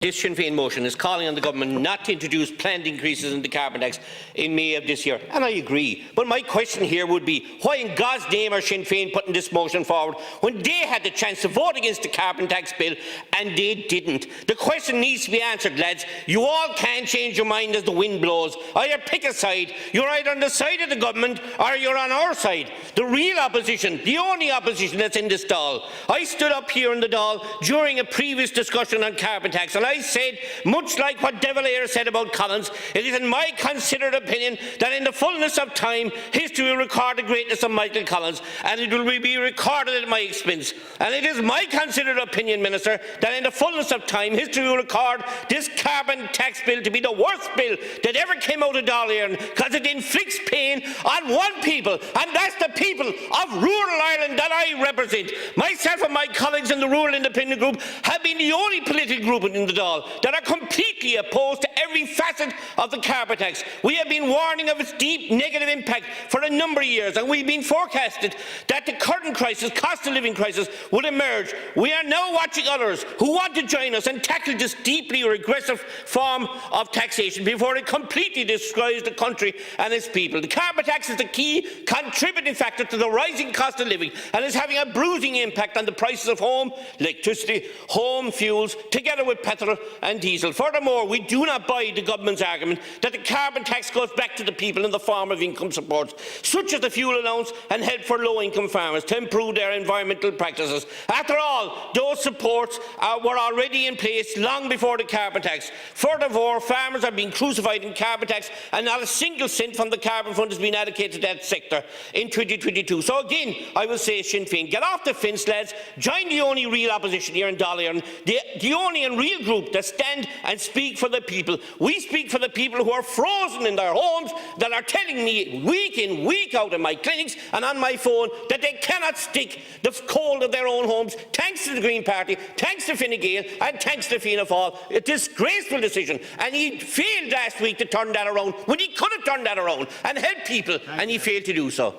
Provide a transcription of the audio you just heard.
This Sinn Féin motion is calling on the government not to introduce planned increases in the carbon tax in May of this year, and I agree. But my question here would be, why in God's name are Sinn Féin putting this motion forward when they had the chance to vote against the carbon tax bill and they didn't? The question needs to be answered, lads. You all can't change your mind as the wind blows. Either pick a side. You're either on the side of the government or you're on our side. The real opposition, the only opposition that's in this Dáil. I stood up here in the Dáil during a previous discussion on carbon tax, and I said, much like what De Valera said about Collins, it is in my considered opinion that in the fullness of time, history will record the greatness of Michael Collins, and it will be recorded at my expense. And it is my considered opinion, Minister, that in the fullness of time, history will record this carbon tax bill to be the worst bill that ever came out of Dáil, because it inflicts pain on one people, and that's the people of rural Ireland that I represent. Myself and my colleagues in the Rural Independent Group have been the only political group in the Dáil that are completely opposed to every facet of the carbon tax. We have been warning of its deep negative impact for a number of years, and we've been forecasted that the current crisis, cost of living crisis, would emerge. We are now watching others who want to join us and tackle this deeply regressive form of taxation before it completely destroys the country and its people. The carbon tax is the key contributing factor to the rising cost of living and is having a bruising impact on the prices of home electricity, home fuels, together with petrol and diesel. Furthermore, we do not buy the government's argument that the carbon tax goes back to the people in the form of income supports, such as the fuel allowance and help for low-income farmers to improve their environmental practices. After all, those supports were already in place long before the carbon tax. Furthermore, farmers are being crucified in carbon tax, and not a single cent from the carbon fund has been allocated to that sector in 2022. So again, I will say, Sinn Féin, get off the fence, lads. Join the only real opposition here in Dáil, the only and real group that stand and speak for the people. We speak for the people who are frozen in their homes, that are telling me week in, week out in my clinics and on my phone that they cannot stick the cold of their own homes, thanks to the Green Party, thanks to Fine Gael and thanks to Fianna Fáil. A disgraceful decision, and he failed last week to turn that around when he could have turned that around and helped people, and he failed to do so.